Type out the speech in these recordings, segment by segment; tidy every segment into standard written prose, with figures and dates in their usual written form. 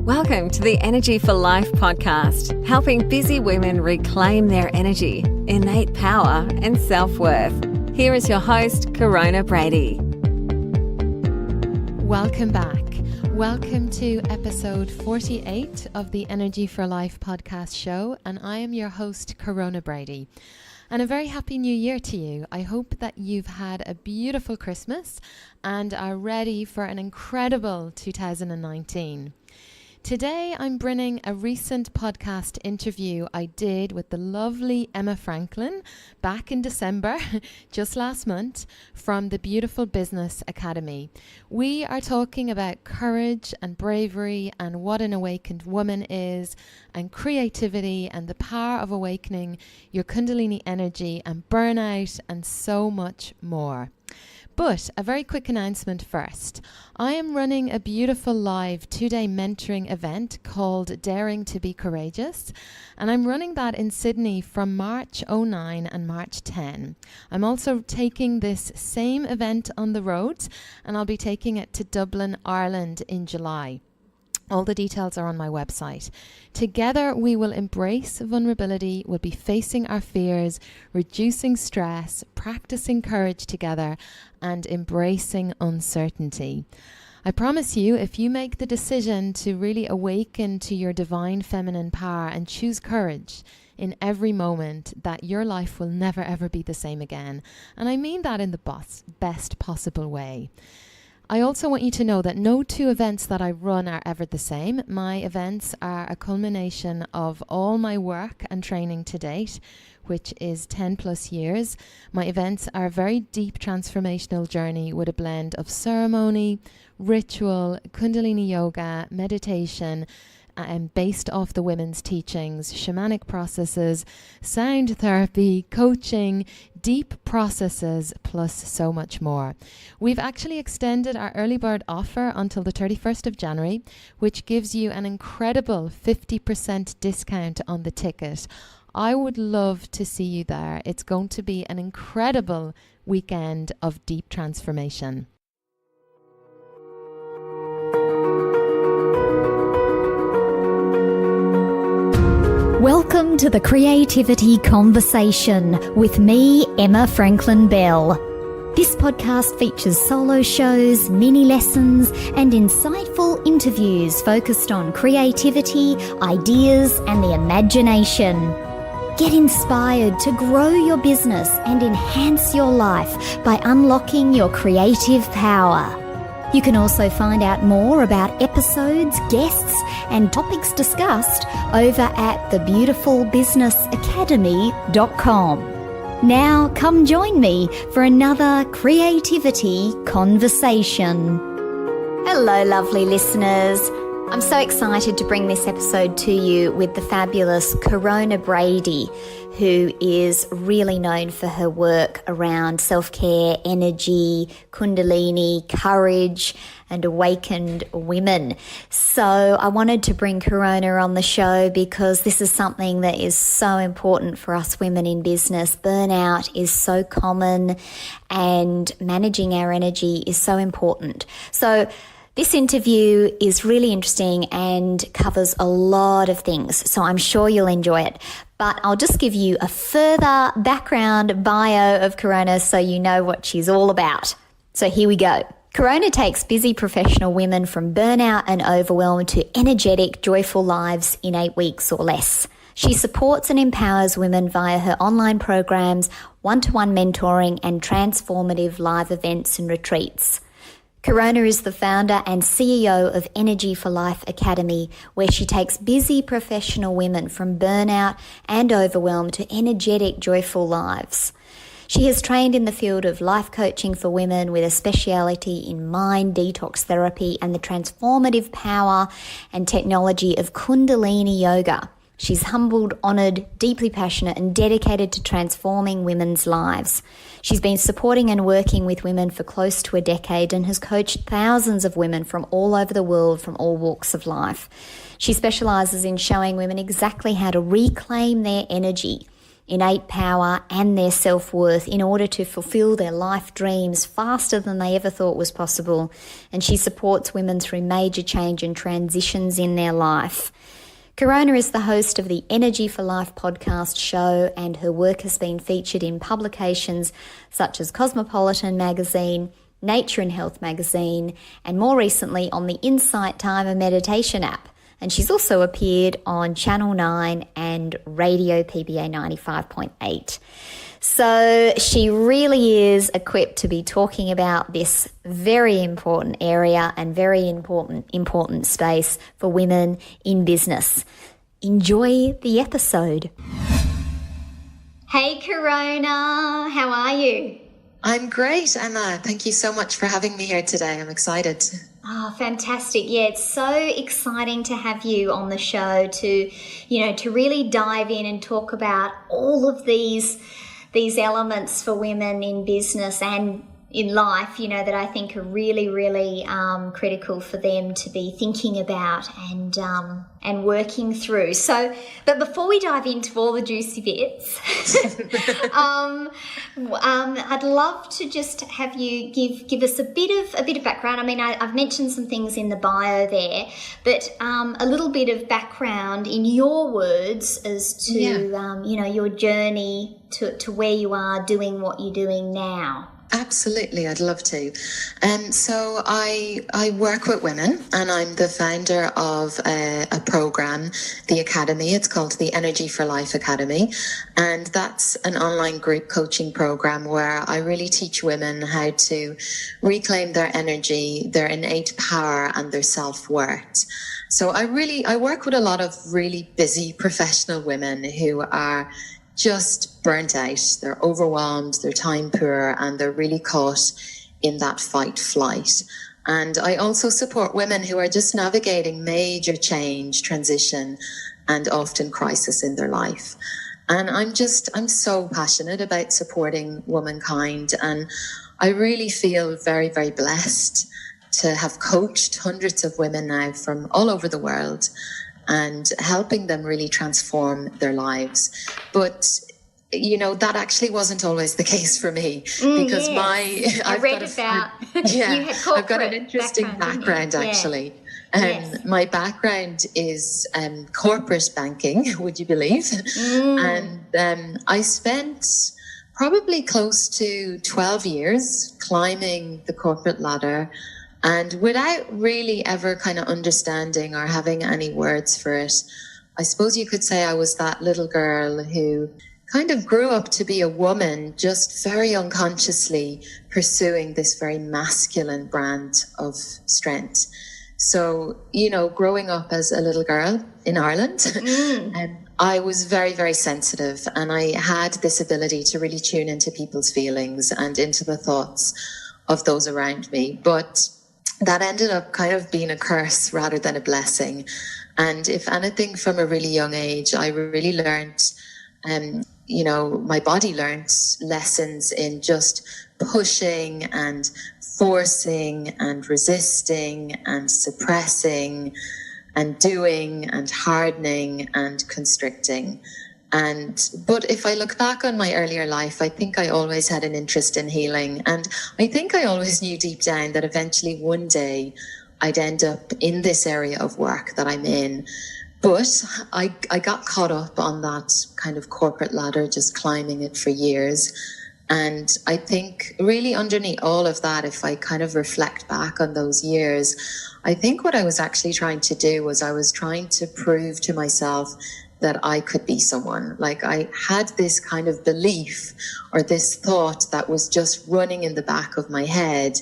Welcome to the Energy for Life podcast, helping busy women reclaim their energy, innate power, and self-worth. Here is your host, Corona Brady. Welcome back. Welcome to episode 48 of the Energy for Life podcast show, and I am your host, Corona Brady. And a very happy new year to you. I hope that you've had a beautiful Christmas and are ready for an incredible 2019. Today, I'm bringing a recent podcast interview I did with the lovely Emma Franklin back in December, just last month, from the Beautiful Business Academy. We are talking about courage and bravery and what an awakened woman is, and creativity and the power of awakening your Kundalini energy and burnout and so much more. But a very quick announcement first. I am running a beautiful live 2-day mentoring event called Daring to Be Courageous, and I'm running that in Sydney from March 09 and March 10. I'm also taking this same event on the road, and I'll be taking it to Dublin, Ireland in July. All the details are on my website. Together, we will embrace vulnerability, we'll be facing our fears, reducing stress, practicing courage together, and embracing uncertainty. I promise you, if you make the decision to really awaken to your divine feminine power and choose courage in every moment, that your life will never ever be the same again. And I mean that in the best possible way. I also want you to know that no two events that I run are ever the same. My events are a culmination of all my work and training to date, which is 10 plus years. My events are a very deep transformational journey with a blend of ceremony, ritual, Kundalini yoga, meditation, and based off the women's teachings, shamanic processes, sound therapy, coaching, deep processes, plus so much more. We've actually extended our early bird offer until the 31st of January, which gives you an incredible 50% discount on the ticket. I would love to see you there. It's going to be an incredible weekend of deep transformation. Welcome to the Creativity Conversation with me, Emma Franklin Bell. This podcast features solo shows, mini lessons, and insightful interviews focused on creativity, ideas, and the imagination. Get inspired to grow your business and enhance your life by unlocking your creative power. You can also find out more about episodes, guests, and topics discussed over at thebeautifulbusinessacademy.com. Now come join me for another creativity conversation. Hello, lovely listeners. I'm so excited to bring this episode to you with the fabulous Corona Brady, who is really known for her work around self-care, energy, Kundalini, courage, and awakened women. So I wanted to bring Corona on the show because this is something that is so important for us women in business. Burnout is so common and managing our energy is so important. So this interview is really interesting and covers a lot of things, so I'm sure you'll enjoy it. But I'll just give you a further background bio of Corona so you know what she's all about. So here we go. Corona takes busy professional women from burnout and overwhelm to energetic, joyful lives in 8 weeks or less. She supports and empowers women via her online programs, one-to-one mentoring, and transformative live events and retreats. Corona is the founder and CEO of Energy for Life Academy, where she takes busy professional women from burnout and overwhelm to energetic, joyful lives. She has trained in the field of life coaching for women with a speciality in mind detox therapy and the transformative power and technology of Kundalini yoga. She's humbled, honoured, deeply passionate and dedicated to transforming women's lives. She's been supporting and working with women for close to a decade and has coached thousands of women from all over the world from all walks of life. She specialises in showing women exactly how to reclaim their energy innate power and their self-worth in order to fulfill their life dreams faster than they ever thought was possible. And she supports women through major change and transitions in their life. Corona is the host of the Energy for Life podcast show, and her work has been featured in publications such as Cosmopolitan magazine, Nature and Health magazine, and more recently on the Insight Timer meditation app. And she's also appeared on Channel 9 and Radio PBA 95.8. So she really is equipped to be talking about this very important area and very important space for women in business. Enjoy the episode. Hey Corona, how are you? I'm great, Emma. Thank you so much for having me here today. I'm excited. Oh, fantastic. Yeah, it's so exciting to have you on the show to really dive in and talk about all of these elements for women in business and in life, that I think are really, really critical for them to be thinking about and working through. So, but before we dive into all the juicy bits, I'd love to just have you give us a bit of background. I mean, I've mentioned some things in the bio there, but a little bit of background in your words as to your journey to where you are doing what you're doing now. Absolutely, I'd love to. So I work with women, and I'm the founder of a program, the Academy. It's called the Energy for Life Academy, and that's an online group coaching program where I really teach women how to reclaim their energy, their innate power, and their self-worth. So I work with a lot of really busy professional women who are just burnt out, they're overwhelmed, they're time poor, and they're really caught in that fight flight. And I also support women who are just navigating major change, transition, and often crisis in their life. And I'm so passionate about supporting womankind, and I really feel very, very blessed to have coached hundreds of women now from all over the world and helping them really transform their lives. But, that actually wasn't always the case for me because I've got an interesting background actually. My background is corporate banking, would you believe? And I spent probably close to 12 years climbing the corporate ladder, and without really ever kind of understanding or having any words for it. I suppose you could say I was that little girl who kind of grew up to be a woman, just very unconsciously pursuing this very masculine brand of strength. So, growing up as a little girl in Ireland, I was very, very sensitive, and I had this ability to really tune into people's feelings and into the thoughts of those around me. But that ended up kind of being a curse rather than a blessing. And if anything, from a really young age, I really learned, my body learned lessons in just pushing and forcing and resisting and suppressing and doing and hardening and constricting. But if I look back on my earlier life, I think I always had an interest in healing. And I think I always knew deep down that eventually one day I'd end up in this area of work that I'm in. But I got caught up on that kind of corporate ladder, just climbing it for years. And I think really underneath all of that, if I kind of reflect back on those years, I think what I was actually trying to do was I was trying to prove to myself that I could be someone. Like I had this kind of belief or this thought that was just running in the back of my head.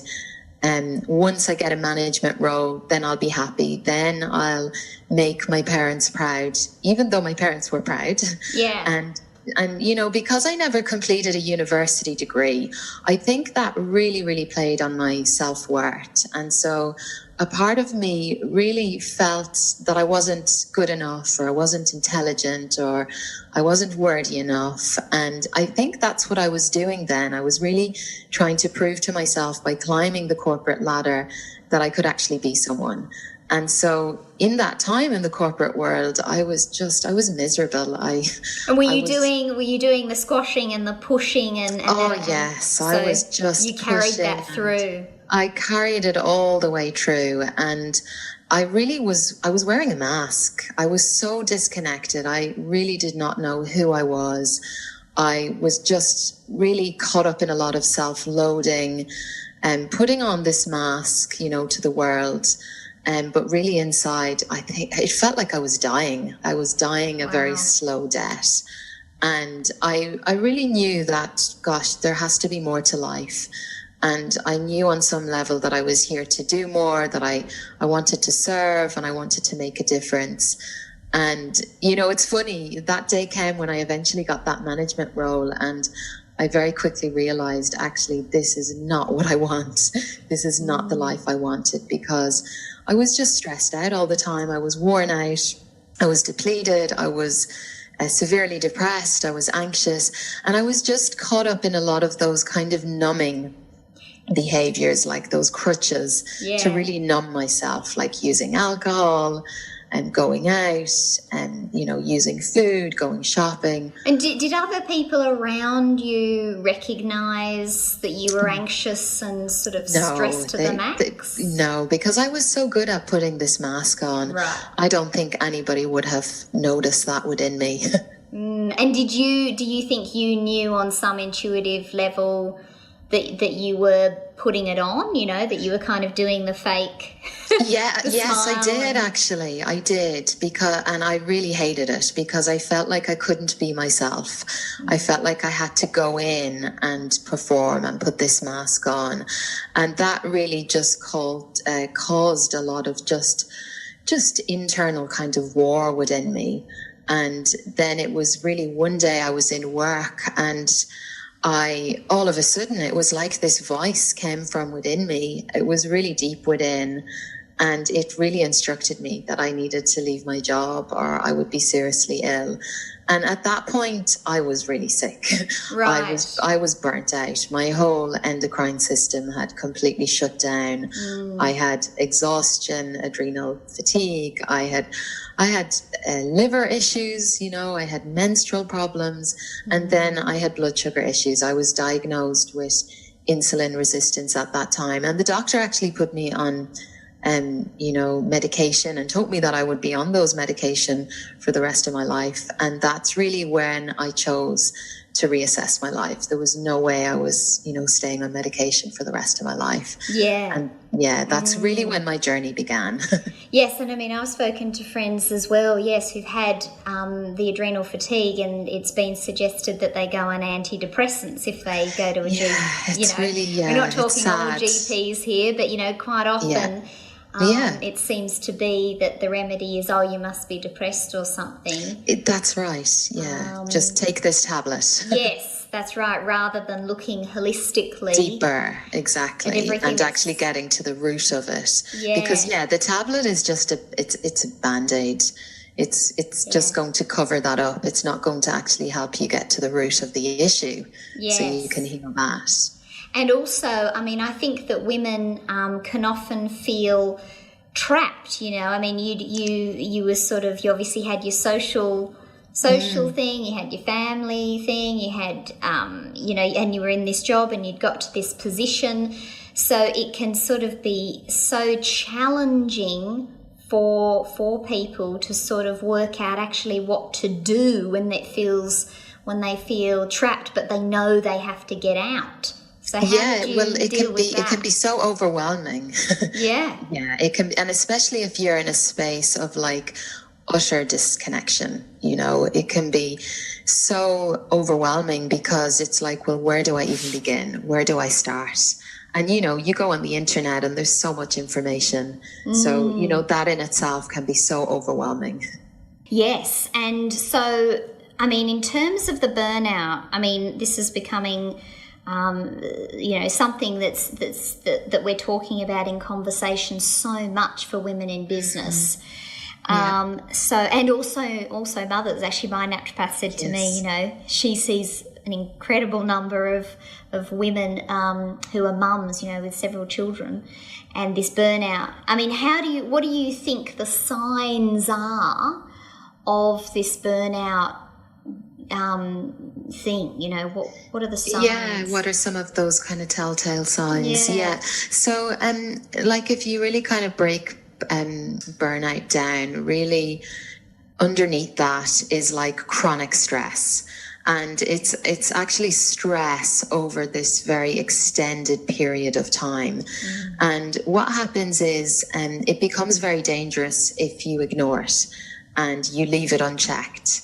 And once I get a management role, then I'll be happy. Then I'll make my parents proud, even though my parents were proud. Yeah. And because I never completed a university degree, I think that really, really played on my self-worth. And so a part of me really felt that I wasn't good enough, or I wasn't intelligent, or I wasn't worthy enough. And I think that's what I was doing then. I was really trying to prove to myself by climbing the corporate ladder that I could actually be someone. And so in that time in the corporate world, I was miserable. And were you doing the squashing and the pushing and yes, so I was just you carried that through. I carried it all the way through, and I was wearing a mask. I was so disconnected. I really did not know who I was. I was just really caught up in a lot of self-loathing and putting on this mask, to the world. But really inside, I think it felt like I was dying. I was dying a very slow death. And I really knew that, gosh, there has to be more to life. And I knew on some level that I was here to do more, that I wanted to serve and I wanted to make a difference. And, it's funny, that day came when I eventually got that management role, and I very quickly realized, actually, this is not what I want. This is not the life I wanted, because I was just stressed out all the time. I was worn out. I was depleted. I was severely depressed. I was anxious. And I was just caught up in a lot of those kind of numbing behaviors, like those crutches to really numb myself, like using alcohol and going out and, using food, going shopping. And did other people around you recognize that you were anxious and sort of stressed to the max? No, because I was so good at putting this mask on. Right. I don't think anybody would have noticed that within me. And do you think you knew on some intuitive level that you were putting it on, that you were kind of doing the fake? Yes, I did actually. I did, and I really hated it, because I felt like I couldn't be myself. I felt like I had to go in and perform and put this mask on. And that really just caused a lot of just internal kind of war within me. And then it was really one day I was in work, and all of a sudden, it was like this voice came from within me. It was really deep within, and it really instructed me that I needed to leave my job or I would be seriously ill. And at that point, I was really sick. Right. I was burnt out. My whole endocrine system had completely shut down. I had exhaustion, adrenal fatigue. I had liver issues, I had menstrual problems, and then I had blood sugar issues. I was diagnosed with insulin resistance at that time. And the doctor actually put me on, medication, and told me that I would be on those medication for the rest of my life. And that's really when I chose to reassess my life. There was no way I was, staying on medication for the rest of my life. Yeah. And that's really when my journey began. Yes, and I've spoken to friends as well, who've had the adrenal fatigue, and it's been suggested that they go on antidepressants if they go to a GP. We're not talking all GPs here, but, quite often it seems to be that the remedy is, you must be depressed or something. That's right, just take this tablet. Yes, that's right, rather than looking holistically. Deeper, exactly, and actually getting to the root of it. Yeah. Because, the tablet is just it's a Band-Aid. It's just going to cover that up. It's not going to actually help you get to the root of the issue, so you can heal that. And also, I think that women can often feel trapped, you were sort of, you obviously had your social thing, you had your family thing, you had, and you were in this job and you'd got to this position. So it can sort of be so challenging for people to sort of work out actually what to do when they feel trapped, but they know they have to get out. So how did you deal with that? It can be so overwhelming. Yeah. It can, and especially if you're in a space of like utter disconnection, it can be so overwhelming, because it's like, well, where do I even begin? Where do I start? And, you go on the internet and there's so much information. So, that in itself can be so overwhelming. Yes. And so, in terms of the burnout, this is becoming something that we're talking about in conversation so much for women in business. And also mothers. Actually, my naturopath said to me, she sees an incredible number of women who are mums, with several children, and this burnout. I mean, what do you think the signs are of this burnout thing? What are the signs? Yeah, what are some of those kind of telltale signs? Yeah. So if you really kind of break burnout down, really underneath that is like chronic stress. And it's actually stress over this very extended period of time. And what happens is it becomes very dangerous if you ignore it and you leave it unchecked.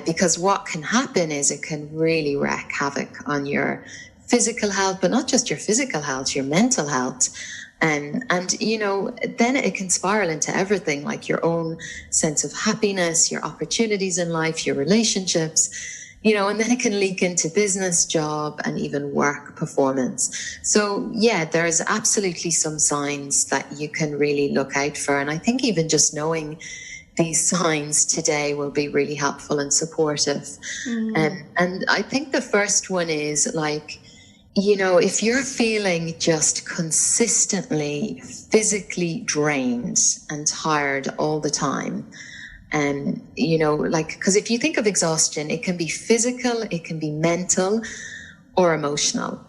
Because what can happen is it can really wreak havoc on your physical health, but not just your physical health, your mental health. And then it can spiral into everything, like your own sense of happiness, your opportunities in life, your relationships, and then it can leak into business, job, and even work performance. So yeah, there's absolutely some signs that you can really look out for. And I think even just knowing these signs today will be really helpful and supportive. And I think the first one is if you're feeling just consistently physically drained and tired all the time, and because if you think of exhaustion, it can be physical, it can be mental or emotional.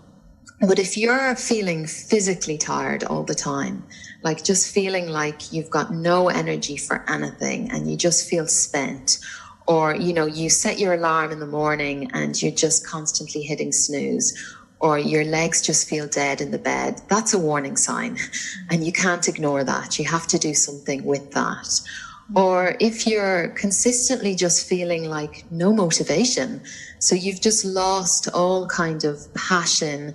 But if you're feeling physically tired all the time, like just feeling like you've got no energy for anything and you just feel spent, or you set your alarm in the morning and you're just constantly hitting snooze, or your legs just feel dead in the bed, that's a warning sign. And you can't ignore that. You have to do something with that. Or if you're consistently just feeling like no motivation, so you've just lost all kind of passion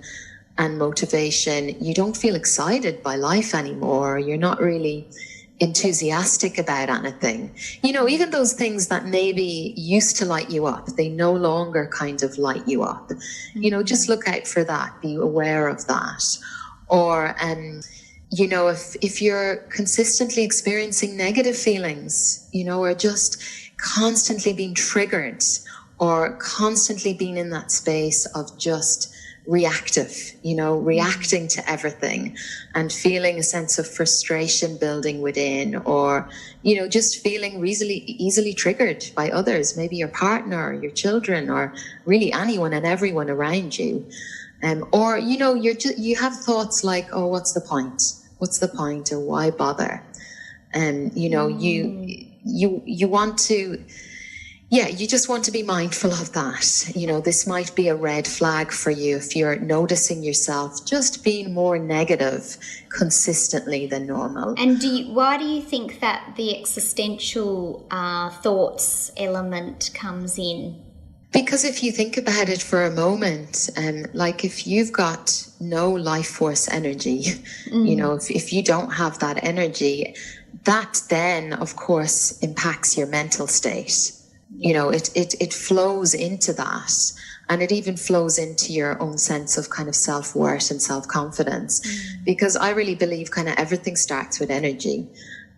and motivation, you don't feel excited by life anymore, you're not really enthusiastic about anything. Even those things that maybe used to light you up, they no longer kind of light you up. Just look out for that, be aware of that. Or, if you're consistently experiencing negative feelings, or just constantly being triggered, or constantly being in that space of just reactive, reacting to everything and feeling a sense of frustration building within, or, just feeling easily triggered by others, maybe your partner or your children or really anyone and everyone around you. Or, you have thoughts like, oh, what's the point? What's the point? Or why bother? And, you want to, you just want to be mindful of that. This might be a red flag for you if you're noticing yourself just being more negative consistently than normal. And why do you think that the existential thoughts element comes in? Because if you think about it for a moment, if you've got no life force energy, if you don't have that energy, that then, of course, impacts your mental state. It flows into that, and it even flows into your own sense of kind of self-worth and self-confidence. Because I really believe kind of everything starts with energy.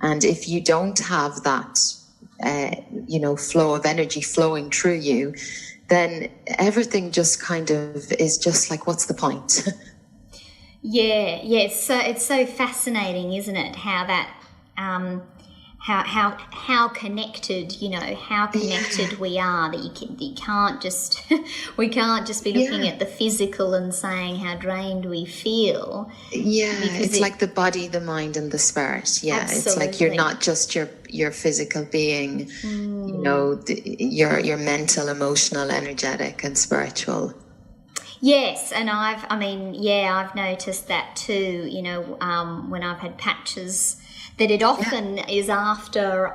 And if you don't have that, flow of energy flowing through you, then everything just kind of is just like, what's the point? It's so fascinating, isn't it? How that, how connected, how connected we are, that you can't just, we can't just be looking at the physical and saying how drained we feel. Yeah, it's like the body, the mind and the spirit. Yeah, absolutely. It's like you're not just your physical being, your mental, emotional, energetic and spiritual. Yes, and I've noticed that too, when I've had patches, that it often is after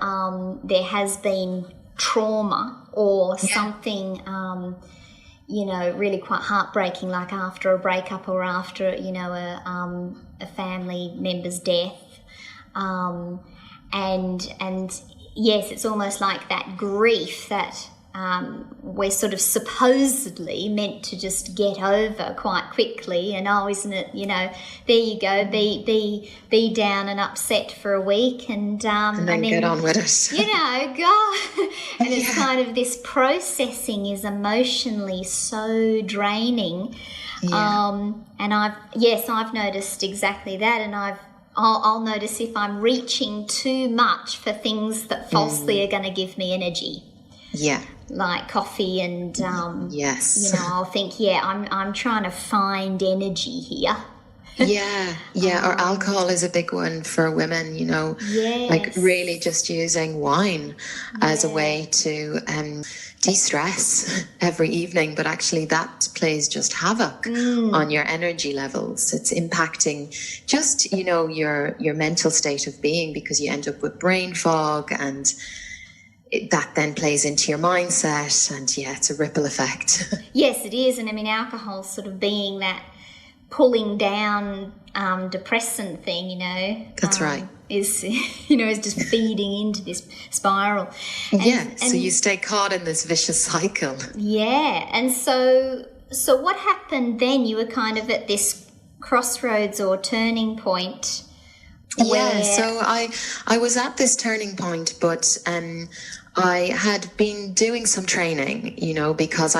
there has been trauma or something, really quite heartbreaking, like after a breakup or after, a family member's death. And yes, it's almost like that grief that we're sort of supposedly meant to just get over quite quickly. And isn't it, there you go, be down and upset for a week and then get on with it. Go. And it's kind of this processing is emotionally so draining. Yeah. And I've noticed exactly that, and I'll notice if I'm reaching too much for things that falsely are going to give me energy. Yeah. Like coffee and yes. I'll think, I'm trying to find energy here. Yeah. Or alcohol is a big one for women, Yes. like really just using wine as a way to de-stress every evening, but actually that plays just havoc on your energy levels. It's impacting just, your mental state of being, because you end up with brain fog, and that then plays into your mindset, and it's a ripple effect. Yes, it is. And I mean, alcohol sort of being that pulling down depressant thing, That's right. Is just feeding into this spiral. So you stay caught in this vicious cycle. Yeah. And so what happened then? You were kind of at this crossroads or turning point. So I was at this turning point, but I had been doing some training, because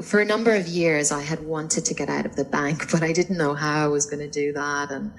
for a number of years I had wanted to get out of the bank, but I didn't know how I was going to do that. And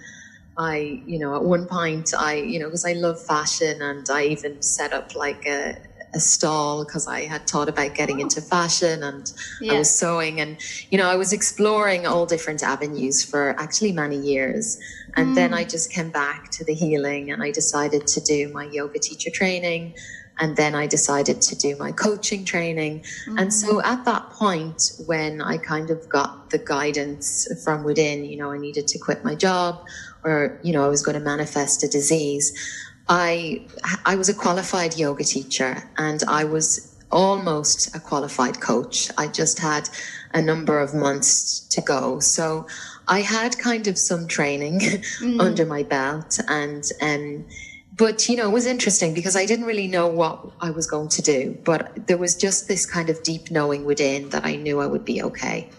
I, at one point because I love fashion, and I even set up like a stall because I had thought about getting into fashion, and I was sewing, and I was exploring all different avenues for actually many years. And then I just came back to the healing, and I decided to do my yoga teacher training, and then I decided to do my coaching training. And so at that point, when I kind of got the guidance from within, I needed to quit my job, or I was going to manifest a disease, I was a qualified yoga teacher, and I was almost a qualified coach. I just had a number of months to go. So I had kind of some training under my belt, but it was interesting because I didn't really know what I was going to do, but there was just this kind of deep knowing within that I knew I would be okay.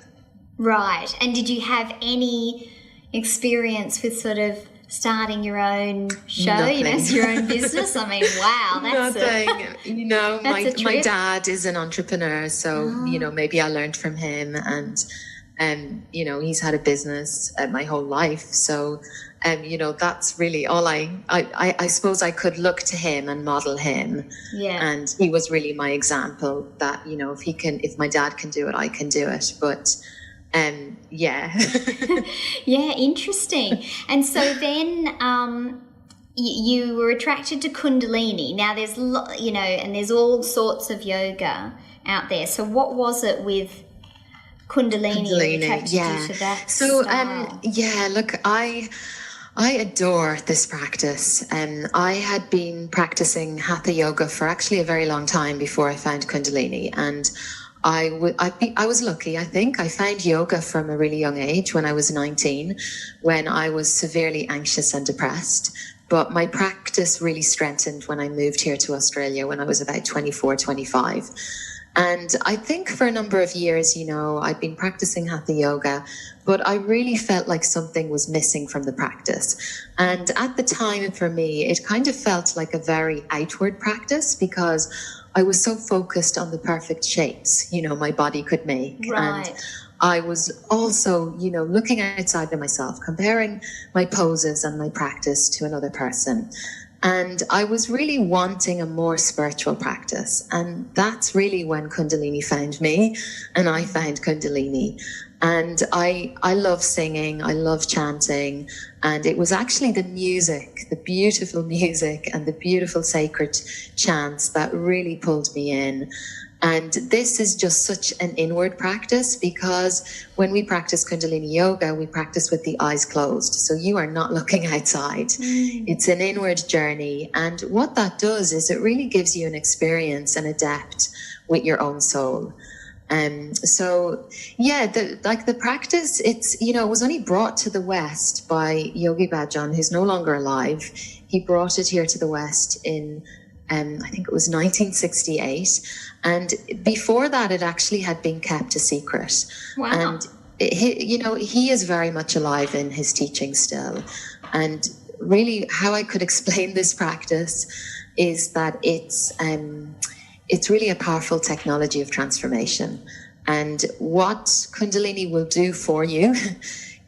Right. And did you have any experience with sort of starting your own show, Nothing. Your own business? I mean, wow, that's nothing. My dad is an entrepreneur, so maybe I learned from him, and he's had a business my whole life, so that's really all I suppose I could look to him and model him. And he was really my example that if my dad can do it, I can do it. But interesting. And so then you were attracted to Kundalini. Now there's and there's all sorts of yoga out there. So what was it with Kundalini that attracted you to that style? Look, I adore this practice. I had been practicing Hatha yoga for actually a very long time before I found Kundalini, and I was lucky. I think I found yoga from a really young age, when I was 19, when I was severely anxious and depressed. But my practice really strengthened when I moved here to Australia when I was about 24, 25. And I think for a number of years, I'd been practicing Hatha yoga, but I really felt like something was missing from the practice. And at the time, for me, it kind of felt like a very outward practice, because I was so focused on the perfect shapes, my body could make. Right. And I was also, looking outside of myself, comparing my poses and my practice to another person. And I was really wanting a more spiritual practice. And that's really when Kundalini found me, and I found Kundalini. And I love singing, I love chanting. And it was actually the music, the beautiful music and the beautiful sacred chants that really pulled me in. And this is just such an inward practice, because when we practice Kundalini yoga, we practice with the eyes closed. So you are not looking outside. It's an inward journey. And what that does is it really gives you an experience and a depth with your own soul. The practice, it was only brought to the West by Yogi Bhajan, who's no longer alive. He brought it here to the West in I think it was 1968. And before that, it actually had been kept a secret. Wow. And he is very much alive in his teaching still. And really how I could explain this practice is that it's really a powerful technology of transformation. And what Kundalini will do for you,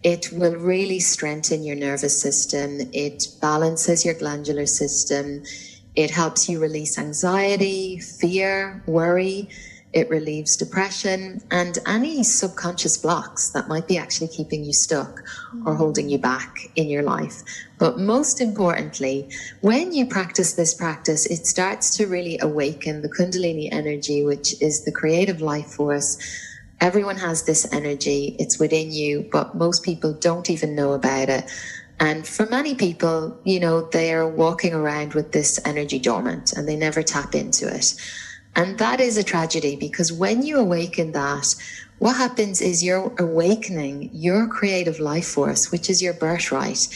it will really strengthen your nervous system. It balances your glandular system. It helps you release anxiety, fear, worry. It relieves depression and any subconscious blocks that might be actually keeping you stuck or holding you back in your life. But most importantly, when you practice this practice, it starts to really awaken the Kundalini energy, which is the creative life force. Everyone has this energy. It's within you, but most people don't even know about it. And for many people, they are walking around with this energy dormant and they never tap into it. And that is a tragedy, because when you awaken that, what happens is you're awakening your creative life force, which is your birthright,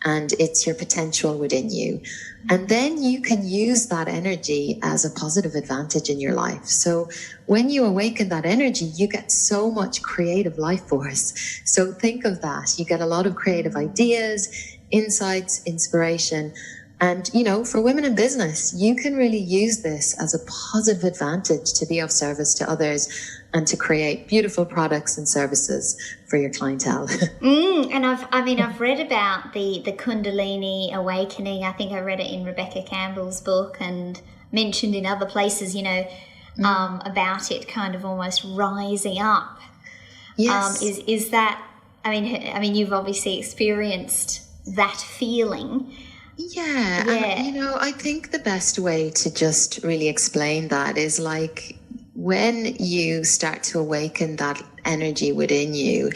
and it's your potential within you. And then you can use that energy as a positive advantage in your life. So when you awaken that energy, you get so much creative life force. So think of that. You get a lot of creative ideas, insights, inspiration. And, for women in business, you can really use this as a positive advantage to be of service to others and to create beautiful products and services for your clientele. And I've read about the Kundalini awakening. I think I read it in Rebecca Campbell's book and mentioned in other places, about it kind of almost rising up. Yes. Is that, you've obviously experienced that feeling. Yeah. And, I think the best way to just really explain that is like when you start to awaken that energy within you,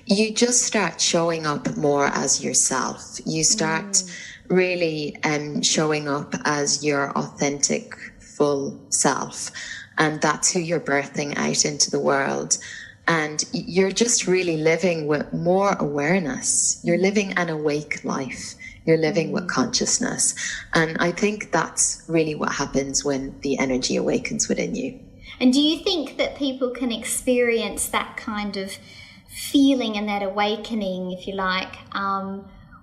you just start showing up more as yourself. You start really showing up as your authentic, full self. And that's who you're birthing out into the world. And you're just really living with more awareness. You're living an awake life. You're living with consciousness. And I think that's really what happens when the energy awakens within you. And do you think that people can experience that kind of feeling and that awakening, if you like,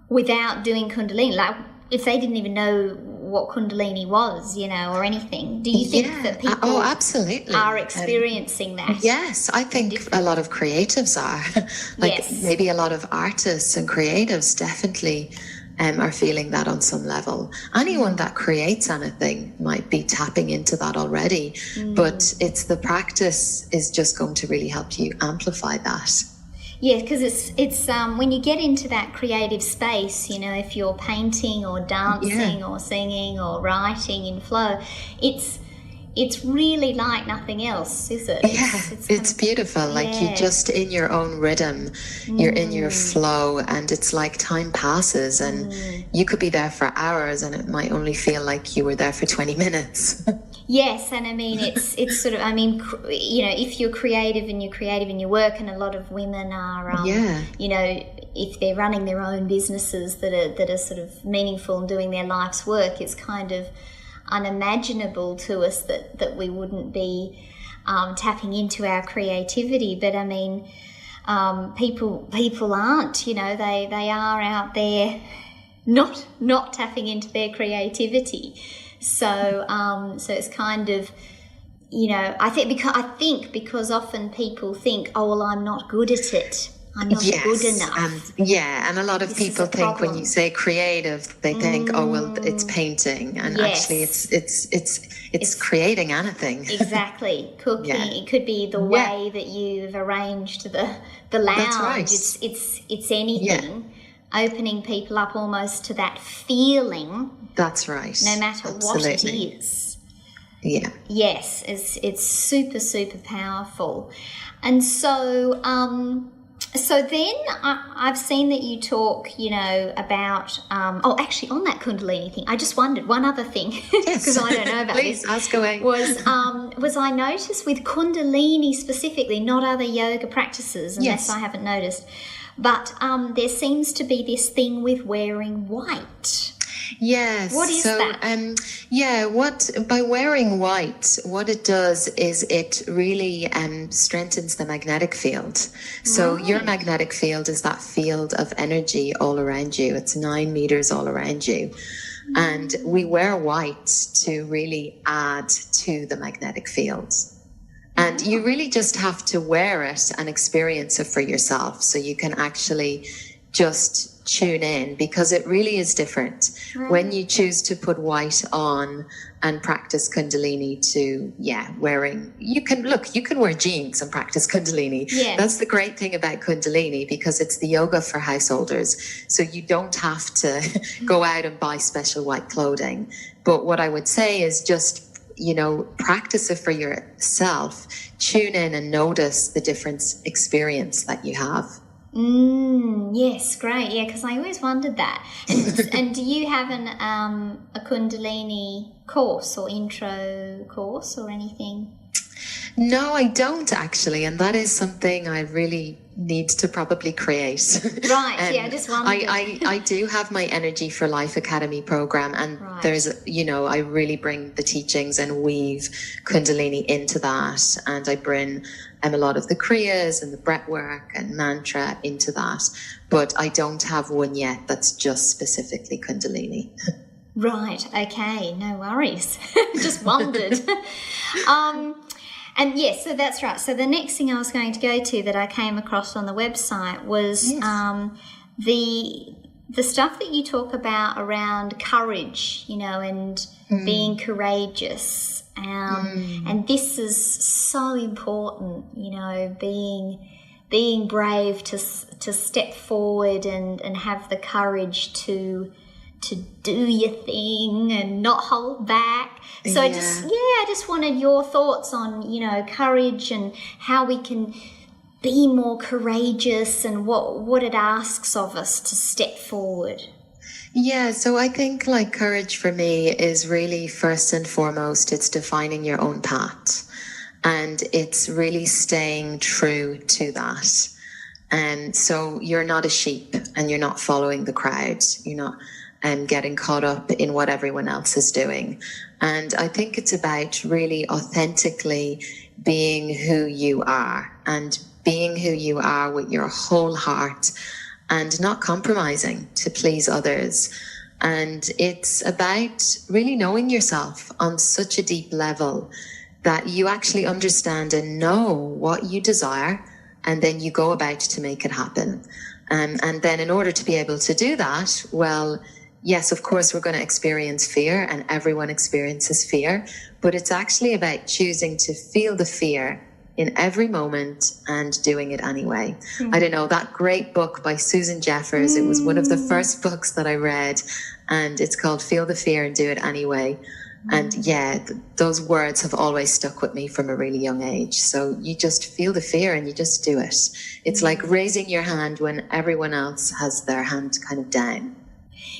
without doing Kundalini? Like if they didn't even know what Kundalini was, or anything. Do you think that people absolutely. are experiencing that? Yes, I think a lot of creatives are. Maybe a lot of artists and creatives definitely are feeling that on some level. Anyone that creates anything might be tapping into that already, but it's the practice is just going to really help you amplify that. Yeah, because it's when you get into that creative space, if you're painting or dancing or singing or writing in flow, it's really like nothing else, is it? Yeah, it's beautiful. Like you're just in your own rhythm, you're in your flow, and it's like time passes and you could be there for hours and it might only feel like you were there for 20 minutes. Yes, and it's sort of, if you're creative and you're creative in your work, and a lot of women are, if they're running their own businesses that are sort of meaningful and doing their life's work, it's kind of unimaginable to us that we wouldn't be tapping into our creativity. But people aren't, they are out there not tapping into their creativity. So it's kind of, I think because often people think, oh well, I'm not good at it. I'm not good enough. And a lot of people think when you say creative, they think, oh well, it's painting, and actually it's creating anything. Exactly, cooking. It could be the way that you've arranged the lounge. That's right. It's anything. Opening people up almost to that feeling. That's right. No matter what it is. Yeah. Yes, it's super, super powerful. And so then I've seen that you talk, about, actually on that Kundalini thing, I just wondered one other thing, because I don't know about Please, this. ask away. Was I noticed with Kundalini specifically, not other yoga practices, unless I haven't noticed, but there seems to be this thing with wearing white. Yes. What is that? By wearing white, what it does is it really strengthens the magnetic field. So your magnetic field is that field of energy all around you. It's 9 meters all around you. And we wear white to really add to the magnetic field. And you really just have to wear it and experience it for yourself so you can actually just tune in, because it really is different when you choose to put white on and practice Kundalini to wearing, you can wear jeans and practice Kundalini. That's the great thing about Kundalini, because it's the yoga for householders, so you don't have to go out and buy special white clothing. But what I would say is just, practice it for yourself, tune in and notice the different experience that you have. Yes, great. Yeah, because I always wondered that. And do you have a Kundalini course or intro course or anything? No, I don't actually, and that is something I really need to probably create. Right, I just wondered. I do have my Energy for Life Academy program, and there's, I really bring the teachings and weave Kundalini into that, and I bring a lot of the Kriyas and the breath work and mantra into that, but I don't have one yet that's just specifically Kundalini. Right, okay, no worries. Just wondered. And yes, so that's right. So the next thing I was going to go to that I came across on the website was the stuff that you talk about around courage, and being courageous. And this is so important, being brave to step forward and have the courage to do your thing and not hold back. So I just wanted your thoughts on, courage and how we can be more courageous and what it asks of us to step forward. Yeah, so I think courage for me is really first and foremost, it's defining your own path, and it's really staying true to that. And so you're not a sheep and you're not following the crowd. You're not getting caught up in what everyone else is doing. And I think it's about really authentically being who you are, and being who you are with your whole heart, and not compromising to please others. And it's about really knowing yourself on such a deep level that you actually understand and know what you desire, and then you go about to make it happen. And then in order to be able to do that, well, yes, of course, we're going to experience fear, and everyone experiences fear, but it's actually about choosing to feel the fear in every moment and doing it anyway. I don't know, that great book by Susan Jeffers, it was one of the first books that I read, and it's called Feel the Fear and Do It Anyway. And those words have always stuck with me from a really young age. So you just feel the fear and you just do it. It's like raising your hand when everyone else has their hand kind of down.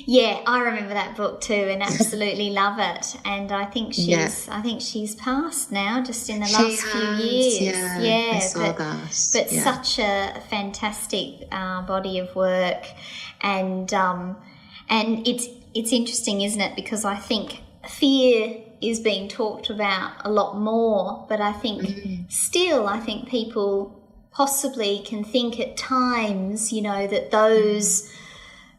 Yeah, I remember that book too, and absolutely love it. And I think she's passed now, just in the last few years. Yeah, I saw that. But such a fantastic body of work, and it's interesting, isn't it? Because I think fear is being talked about a lot more, but I think still, I think people possibly can think at times, that those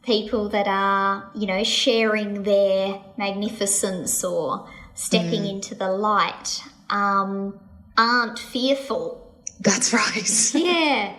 people that are, sharing their magnificence or stepping into the light aren't fearful. That's right. Yeah.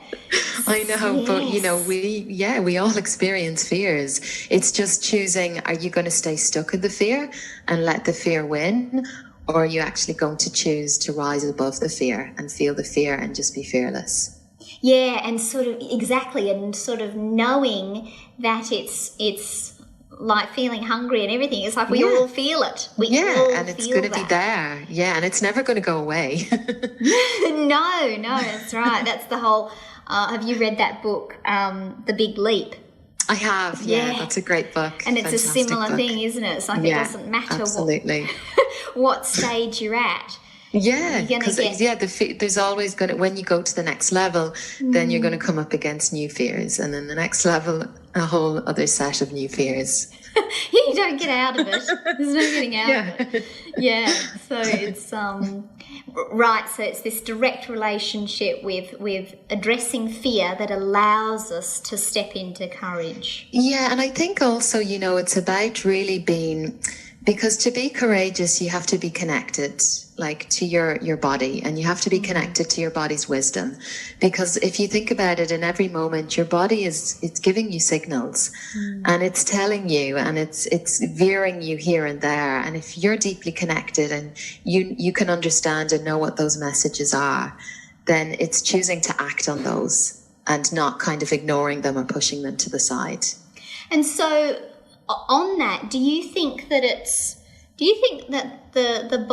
I know, but we all experience fears. It's just choosing, are you going to stay stuck in the fear and let the fear win? Or are you actually going to choose to rise above the fear and feel the fear and just be fearless? Yeah, and sort of knowing that it's like feeling hungry and everything. It's like we all feel it. And it's going to be there. Yeah, and it's never going to go away. No, that's right. That's the whole. Have you read that book, The Big Leap? I have. Yeah, that's a great book. And it's a similar thing, isn't it? It's like it doesn't matter what stage you're at. Yeah, because there's always going to, when you go to the next level, then you're going to come up against new fears, and then the next level, a whole other set of new fears. You don't get out of it. There's no getting out of it. Yeah. So it's right. So it's this direct relationship with addressing fear that allows us to step into courage. Yeah, and I think also, it's about really being, because to be courageous, you have to be connected, like, to your body, and you have to be connected to your body's wisdom. Because if you think about it, in every moment, your body it's giving you signals, and it's telling you, and it's veering you here and there. And if you're deeply connected and you can understand and know what those messages are, then it's choosing to act on those and not kind of ignoring them or pushing them to the side. And so, on that, do you think that the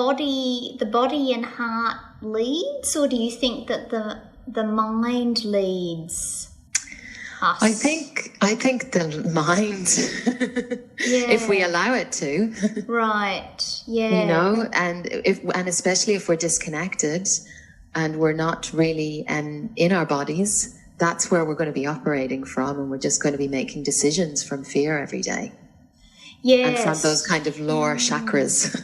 body and heart leads, or do you think that the mind leads us? I think the mind, if we allow it to, right? Yeah, and especially if we're disconnected and we're not really in our bodies, that's where we're going to be operating from, and we're just going to be making decisions from fear every day. Yes. And from those kind of lower chakras.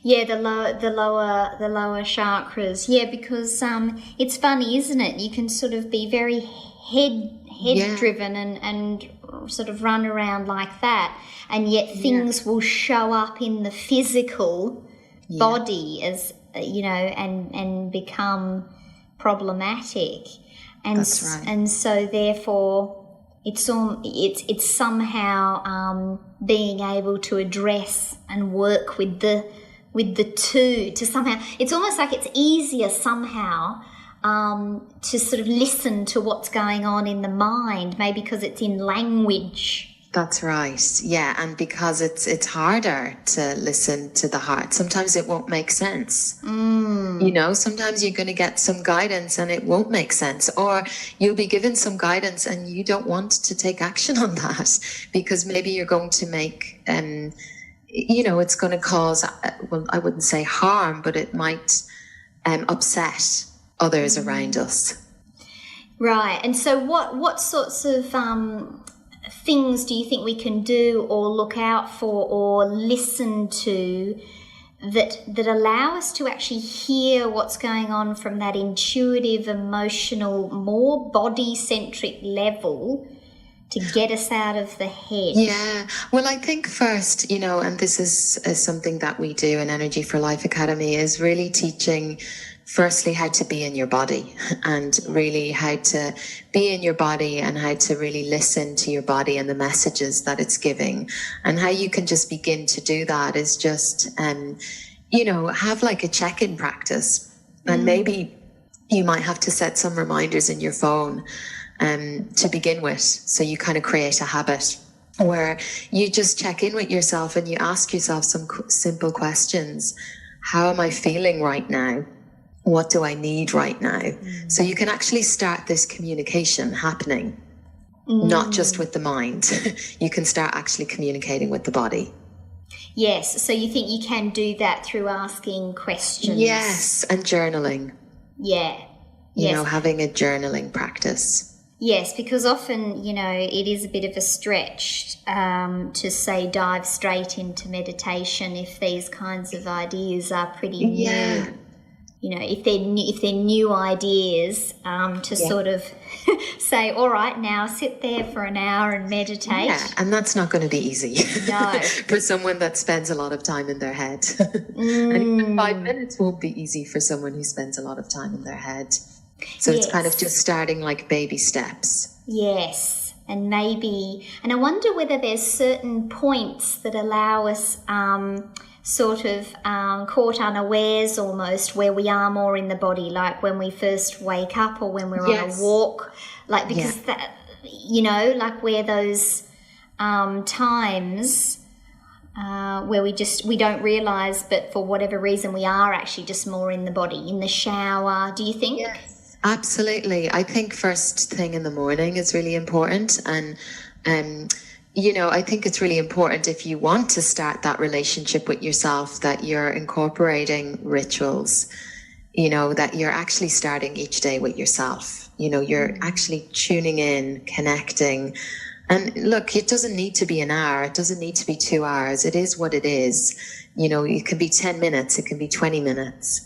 Yeah, the lower chakras. Yeah, because it's funny, isn't it? You can sort of be very head driven and sort of run around like that, and yet things will show up in the physical body as and become problematic. And that's right. And so therefore it's somehow being able to address and work with the two to somehow, it's almost like it's easier somehow to sort of listen to what's going on in the mind, maybe because it's in language. That's right. Yeah, and because it's harder to listen to the heart. Sometimes it won't make sense. Sometimes you're going to get some guidance and it won't make sense, or you'll be given some guidance and you don't want to take action on that because maybe you're going to make, it's going to cause, well, I wouldn't say harm, but it might upset others around us. Right. And so what sorts of things do you think we can do or look out for or listen to that allow us to actually hear what's going on from that intuitive, emotional, more body-centric level to get us out of the head? Yeah, well, I think first, and this is something that we do in Energy for Life Academy, is really teaching firstly how to be in your body, and really how to be in your body and how to really listen to your body and the messages that it's giving. And how you can just begin to do that is just, have like a check-in practice. And maybe you might have to set some reminders in your phone to begin with. So you kind of create a habit where you just check in with yourself and you ask yourself some simple questions. How am I feeling right now? What do I need right now? So you can actually start this communication happening, not just with the mind. You can start actually communicating with the body. Yes. So you think you can do that through asking questions? Yes. And journaling. Yeah. Having a journaling practice. Yes, because often, it is a bit of a stretch to say dive straight into meditation if these kinds of ideas are pretty new. If they're new ideas, to sort of say, all right, now sit there for an hour and meditate. Yeah, and that's not going to be easy. No. For someone that spends a lot of time in their head. And even 5 minutes won't be easy for someone who spends a lot of time in their head. So it's kind of just starting like baby steps. Yes. And I wonder whether there's certain points that allow us sort of caught unawares almost, where we are more in the body, like when we first wake up or when we're on a walk, like because that, like where those times where we don't realize, but for whatever reason we are actually just more in the body, in the shower. Do you think? Yes, absolutely. I think first thing in the morning is really important, and I think it's really important if you want to start that relationship with yourself, that you're incorporating rituals, that you're actually starting each day with yourself. You're actually tuning in, connecting, And look, it doesn't need to be an hour. It doesn't need to be 2 hours. It is what it is. You know, it can be 10 minutes. It can be 20 minutes.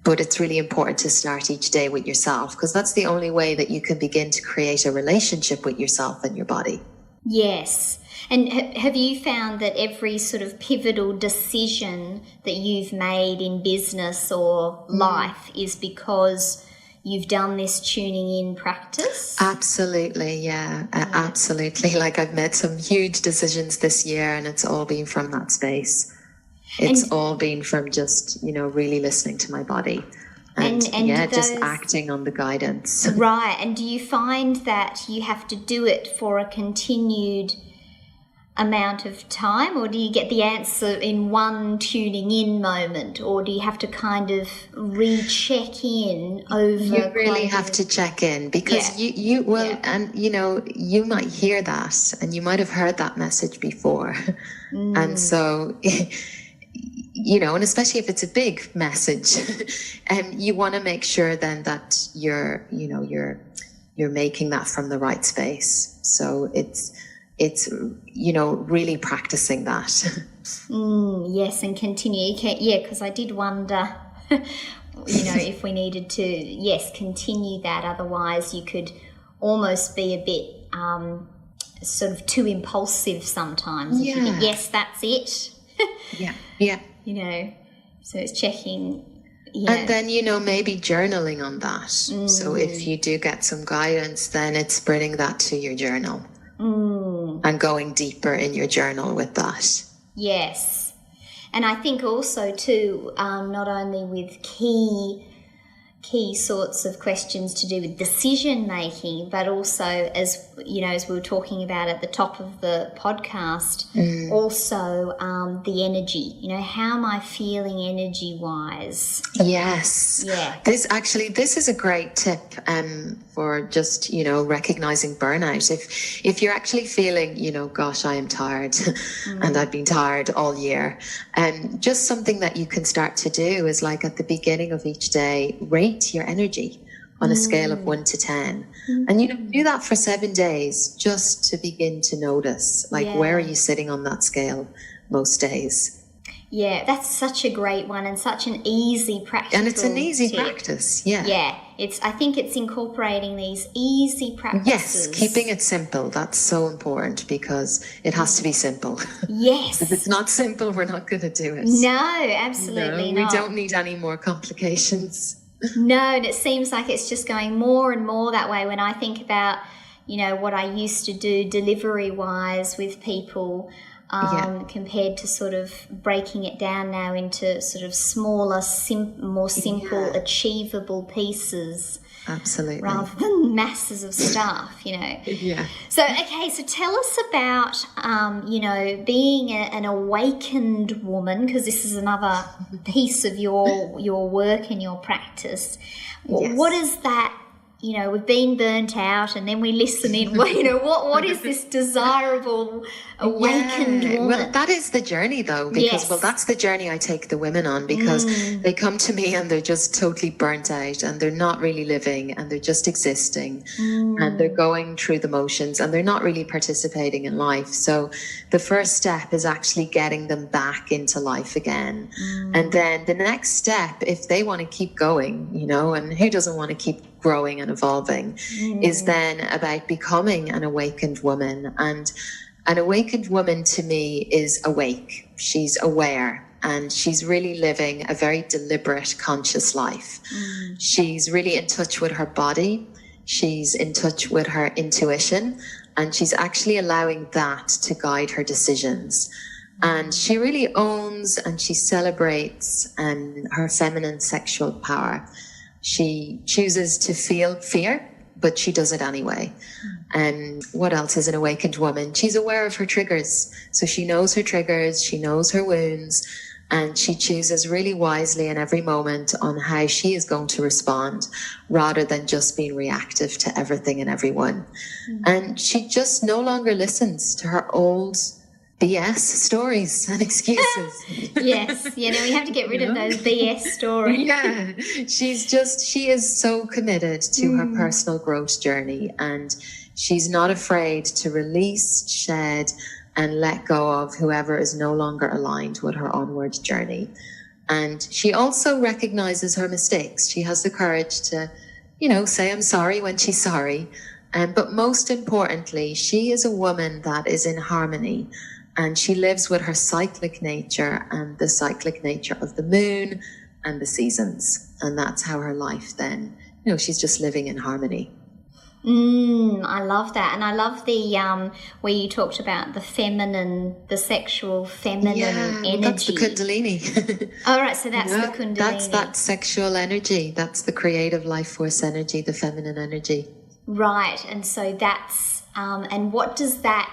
But it's really important to start each day with yourself, because that's the only way that you can begin to create a relationship with yourself and your body. Yes. And have you found that every sort of pivotal decision that you've made in business or life is because you've done this tuning in practice? Absolutely, yeah, absolutely. Like, I've made some huge decisions this year, and it's all been from that space. It's all been from just, you know, really listening to my body and just acting on the guidance. Right. And do you find that you have to do it for a continued amount of time, or do you get the answer in one tuning in moment, or do you have to kind of recheck in over? You really have to check in, because and you know, you might hear that and you might have heard that message before. And so you know, and especially if it's a big message, you want to make sure then that you're making that from the right space. So it's, you know, really practicing that. Yes, and continue. Because I did wonder, you know, if we needed to, continue that. Otherwise, you could almost be a bit sort of too impulsive sometimes. If you think, yes, that's it. Yeah. You know, so it's checking. Yeah. And then, you know, maybe journaling on that. So if you do get some guidance, then it's bringing that to your journal and going deeper in your journal with that. Yes. And I think also too, not only with key sorts of questions to do with decision making, but also, as you know, as we were talking about at the top of the podcast, also the energy. You know, how am I feeling energy wise? Yes. Yeah. This is a great tip for just, you know, recognizing burnout. If you're actually feeling, you know, gosh, I am tired and I've been tired all year, just something that you can start to do is, like, at the beginning of each day, rate your energy on a scale of 1 to 10. And, you know, do that for 7 days just to begin to notice, like, where are you sitting on that scale most days? Yeah, that's such a great one, and such an easy practice. And it's an easy practice, Yeah, I think it's incorporating these easy practices. Yes, keeping it simple. That's so important, because it has to be simple. Yes. If it's not simple, we're not going to do it. No, absolutely not. We don't need any more complications. No, and it seems like it's just going more and more that way. When I think about, you know, what I used to do delivery-wise with people, compared to sort of breaking it down now into sort of smaller, more simple, achievable pieces. Absolutely. Rather than masses of stuff, you know. Yeah. So, okay, so tell us about, you know, being an awakened woman, because this is another piece of your work and your practice. Yes. What is that? You know, we've been burnt out, and then we listen in. You know, what is this desirable awakened woman? Well, that is the journey, though, because that's the journey I take the women on, because they come to me and they're just totally burnt out, and they're not really living, and they're just existing, and they're going through the motions, and they're not really participating in life. So the first step is actually getting them back into life again. And then the next step, if they want to keep going, you know, and who doesn't want to keep growing and evolving, is then about becoming an awakened woman. And an awakened woman, to me, is awake. She's aware, and she's really living a very deliberate, conscious life. She's really in touch with her body. She's in touch with her intuition, and she's actually allowing that to guide her decisions. And she really owns and she celebrates her feminine sexual power. She chooses to feel fear, but she does it anyway. And what else is an awakened woman? She's aware of her triggers. So she knows her triggers, she knows her wounds, and she chooses really wisely in every moment on how she is going to respond, rather than just being reactive to everything and everyone. And she just no longer listens to her old BS stories and excuses. Yes, you know, we have to get rid of those BS stories. Yeah, she is so committed to her personal growth journey, and she's not afraid to release, shed, and let go of whoever is no longer aligned with her onward journey. And she also recognizes her mistakes. She has the courage to, say I'm sorry when she's sorry. But most importantly, she is a woman that is in harmony, and she lives with her cyclic nature and the cyclic nature of the moon and the seasons. And that's how her life then, she's just living in harmony. I love that. And I love the where you talked about the feminine, the sexual feminine energy. That's the Kundalini. All right, so that's the Kundalini. That's that sexual energy. That's the creative life force energy, the feminine energy. Right. And so that's and what does that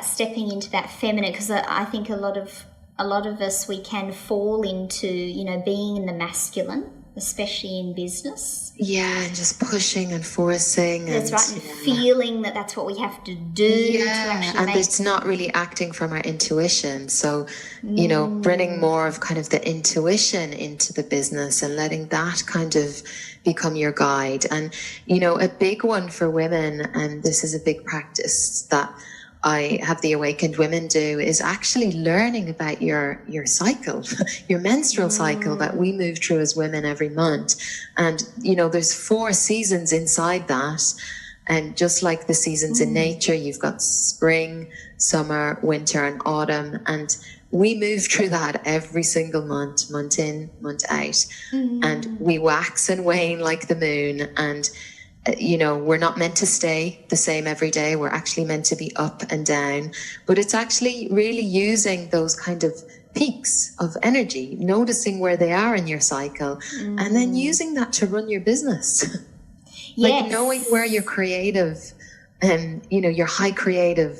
stepping into that feminine, because I think a lot of us, we can fall into, being in the masculine, especially in business. Yeah, and just pushing and forcing. That's right, and feeling that that's what we have to do to actually and it's not really acting from our intuition. So, bringing more of kind of the intuition into the business and letting that kind of become your guide. And, a big one for women, and this is a big practice that I have the Awakened Women do, is actually learning about your cycle, your menstrual cycle that we move through as women every month. And, there's 4 seasons inside that. And just like the seasons in nature, you've got spring, summer, winter, and autumn. And we move through that every single month, month in, month out. And we wax and wane like the moon. And we're not meant to stay the same every day. We're actually meant to be up and down. But it's actually really using those kind of peaks of energy, noticing where they are in your cycle, and then using that to run your business. Like knowing where your creative and, your high creative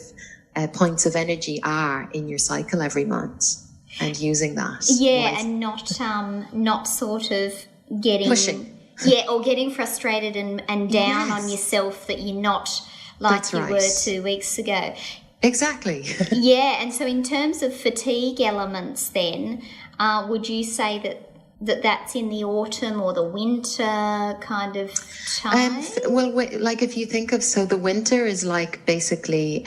points of energy are in your cycle every month, and using that. Yeah, and not sort of getting... pushing. Yeah, or getting frustrated and down on yourself that you're not like you were 2 weeks ago. Exactly. Yeah, and so in terms of fatigue elements then, would you say that's in the autumn or the winter kind of time? Well, like if you think of, so the winter is like basically...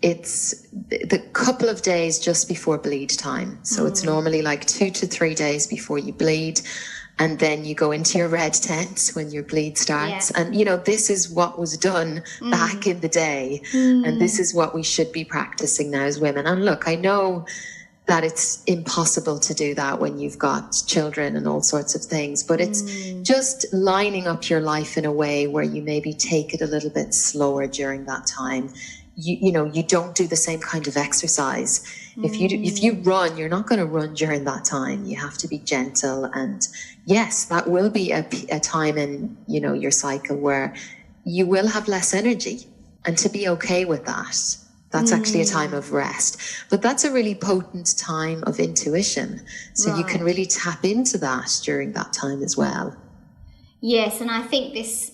it's the couple of days just before bleed time. So it's normally like 2 to 3 days before you bleed. And then you go into your red tent when your bleed starts. Yeah. And, this is what was done back in the day. And this is what we should be practicing now as women. And look, I know that it's impossible to do that when you've got children and all sorts of things. But it's just lining up your life in a way where you maybe take it a little bit slower during that time. You don't do the same kind of exercise. If you run, you're not going to run during that time. You have to be gentle. And yes, that will be a time in, your cycle where you will have less energy, and to be okay with that. That's actually a time of rest. But that's a really potent time of intuition. So you can really tap into that during that time as well. Yes, and I think this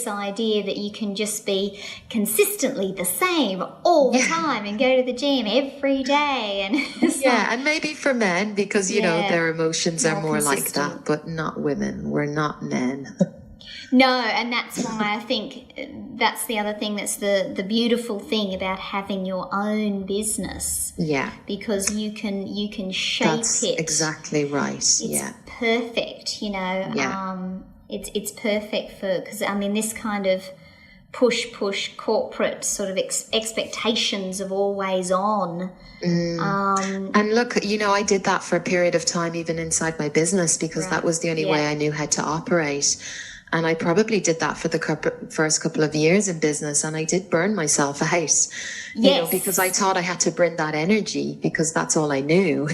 idea that you can just be consistently the same all the time and go to the gym every day. And and maybe for men, because, their emotions are more like that, but not women. We're not men. No, and that's why I think that's the other thing that's the beautiful thing about having your own business. Yeah. Because you can shape that's it. Exactly right. It's perfect, It's perfect because, this kind of push corporate sort of expectations of always on. And look, I did that for a period of time, even inside my business, because that was the only way I knew how to operate. And I probably did that for the first couple of years in business, and I did burn myself out, because I thought I had to bring that energy because that's all I knew.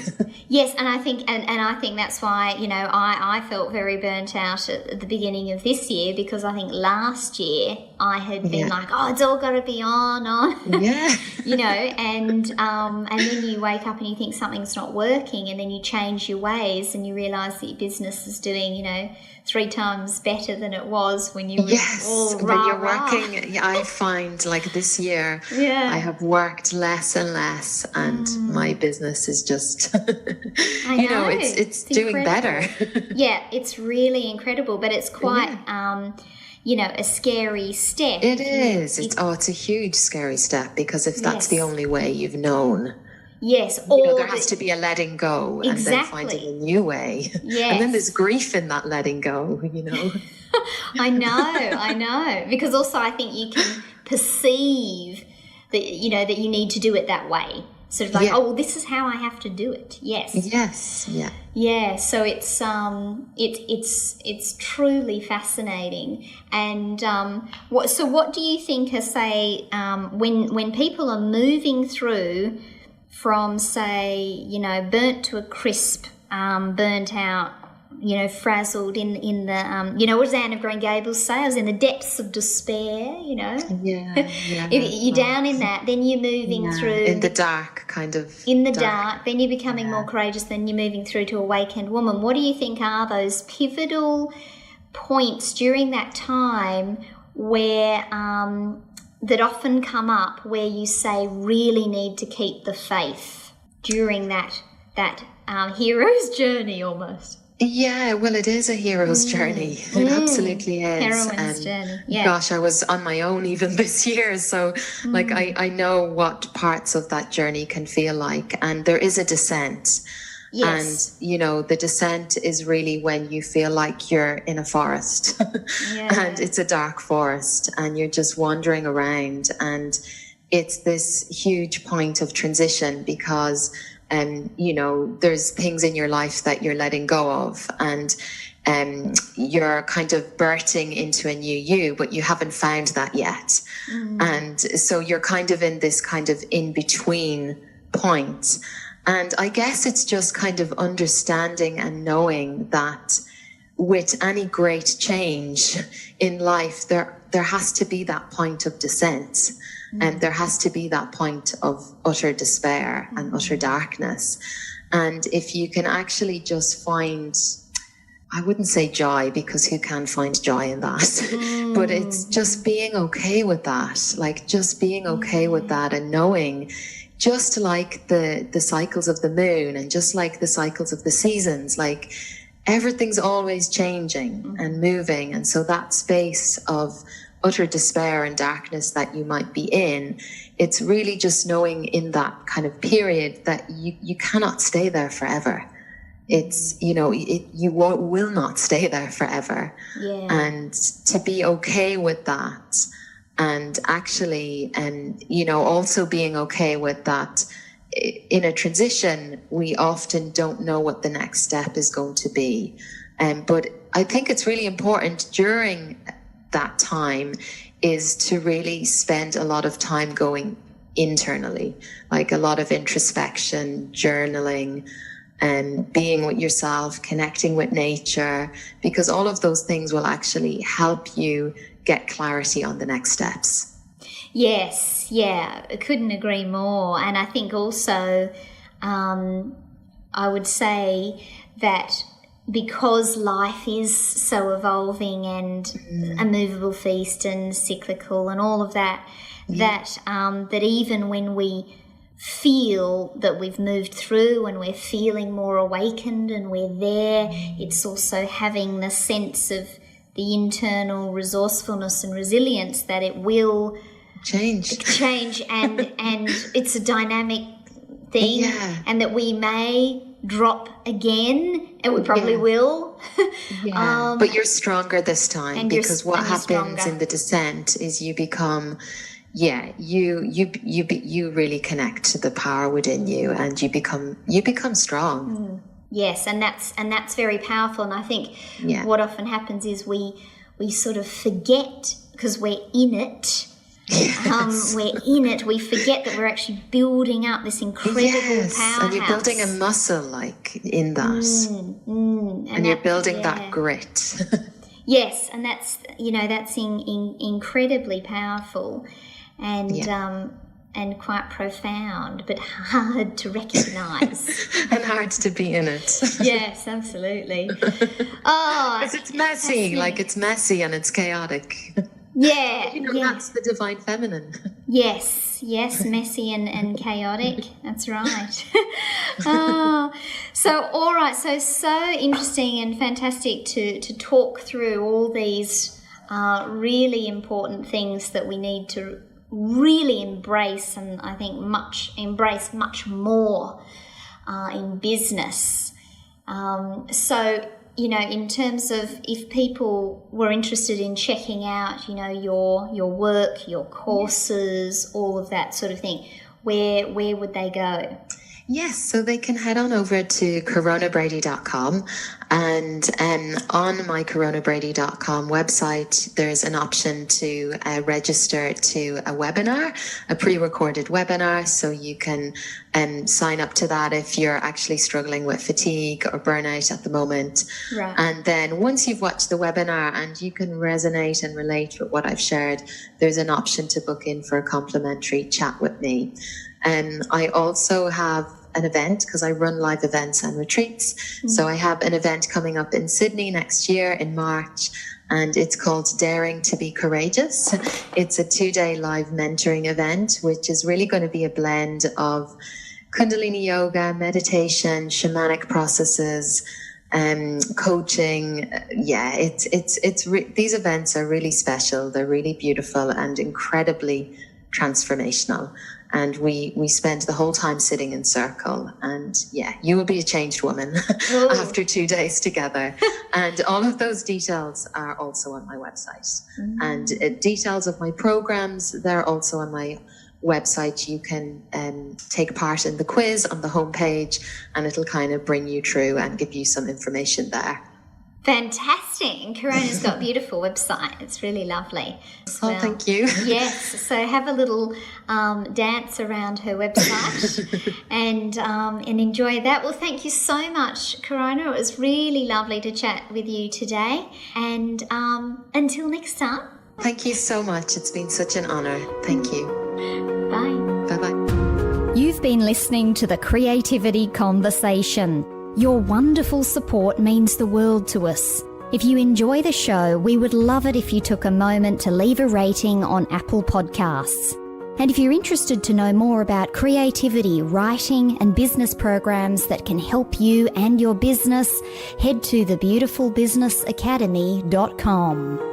Yes, and I think that's why, I felt very burnt out at the beginning of this year, because I think last year I had been like, it's all got to be on. Yeah. And then you wake up and you think something's not working, and then you change your ways and you realise that your business is doing, 3 times better than it was when you were all when you're working. I find like this year I have worked less and less, and my business is just it's doing incredible. better. Yeah, it's really incredible, but it's quite a scary step. It is. It's a huge scary step, because if that's the only way you've known. Yes. There has to be a letting go and then finding a new way. Yes. And then there's grief in that letting go, I know. Because also I think you can perceive that, that you need to do it that way. Sort of like, this is how I have to do it. Yes. Yes. Yeah. Yeah. So it's truly fascinating. And what do you think are, say, when people are moving through from, say, burnt to a crisp, burnt out, frazzled in the, what does Anne of Green Gables say? I was in the depths of despair, Yeah. If you're down in that, then you're moving through. In the dark, kind of. In the dark, then you're becoming more courageous, then you're moving through to Awakened Woman. What do you think are those pivotal points during that time where, that often come up, where you say really need to keep the faith during that hero's journey almost? Yeah, well, it is a hero's journey. It absolutely is. Heroine's journey. Yeah. Gosh, I was on my own even this year. So I know what parts of that journey can feel like. And there is a descent. Yes. And, the descent is really when you feel like you're in a forest and it's a dark forest and you're just wandering around. And it's this huge point of transition, because there's things in your life that you're letting go of, and you're kind of birthing into a new you, but you haven't found that yet. And so you're kind of in this kind of in-between point. And I guess it's just kind of understanding and knowing that with any great change in life, there has to be that point of descent. And there has to be that point of utter despair and utter darkness. And if you can actually just find, I wouldn't say joy, because who can find joy in that? But it's just being okay with that. Like just being okay with that, and knowing, just like the cycles of the moon and just like the cycles of the seasons, like everything's always changing and moving. And so that space of utter despair and darkness that you might be in, it's really just knowing in that kind of period that you cannot stay there forever. It's, you will not stay there forever. Yeah. And to be okay with that, and actually, also being okay with that in a transition, we often don't know what the next step is going to be. But I think it's really important during that time is to really spend a lot of time going internally, like a lot of introspection, journaling, and being with yourself, connecting with nature, because all of those things will actually help you get clarity on the next steps. Yes, yeah, I couldn't agree more. And I think also I would say that because life is so evolving and a movable feast and cyclical and all of that, that even when we feel that we've moved through and we're feeling more awakened and we're there, it's also having the sense of the internal resourcefulness and resilience that it will change and it's a dynamic thing, and that we may drop again, and we probably will. But you're stronger this time, because what happens in the descent is you become you really connect to the power within you, and you become strong. Yes, and that's very powerful. And I think what often happens is we sort of forget, because we're in it. We forget that we're actually building up this incredible powerhouse. And you're building a muscle, like, in that. And you're building that grit. Yes, and that's incredibly powerful and quite profound, but hard to recognise. And hard to be in it. Yes, absolutely. Because it's messy, it's messy and it's chaotic. Yeah, that's the divine feminine. Yes, messy and chaotic. That's right. So interesting and fantastic to talk through all these really important things that we need to really embrace, and I think embrace much more in business. So, you know, in terms of if people were interested in checking out, you know, your work, your courses, all of that sort of thing, where would they go? Yes, so they can head on over to coronabrady.com, and on my coronabrady.com website, there's an option to register to a webinar, a pre-recorded webinar, so you can sign up to that if you're actually struggling with fatigue or burnout at the moment. Right. And then once you've watched the webinar and you can resonate and relate with what I've shared, there's an option to book in for a complimentary chat with me. I also have an event, because I run live events and retreats. So I have an event coming up in Sydney next year in March, and it's called Daring to Be Courageous. It's a 2-day live mentoring event, which is really going to be a blend of Kundalini yoga, meditation, shamanic processes, coaching. These events are really special. They're really beautiful and incredibly transformational. And we spend the whole time sitting in circle, and you will be a changed woman after 2 days together. And all of those details are also on my website. And details of my programs, they're also on my website. You can take part in the quiz on the homepage, and it'll kind of bring you through and give you some information there. Fantastic. And Corona's got a beautiful website. It's really lovely. Oh, thank you. Yes. So have a little dance around her website and enjoy that. Well, thank you so much, Corona. It was really lovely to chat with you today. And until next time. Thank you so much. It's been such an honor. Thank you. Bye. Bye-bye. You've been listening to the Creativity Conversation. Your wonderful support means the world to us. If you enjoy the show, we would love it if you took a moment to leave a rating on Apple Podcasts. And if you're interested to know more about creativity, writing, and business programs that can help you and your business, head to thebeautifulbusinessacademy.com.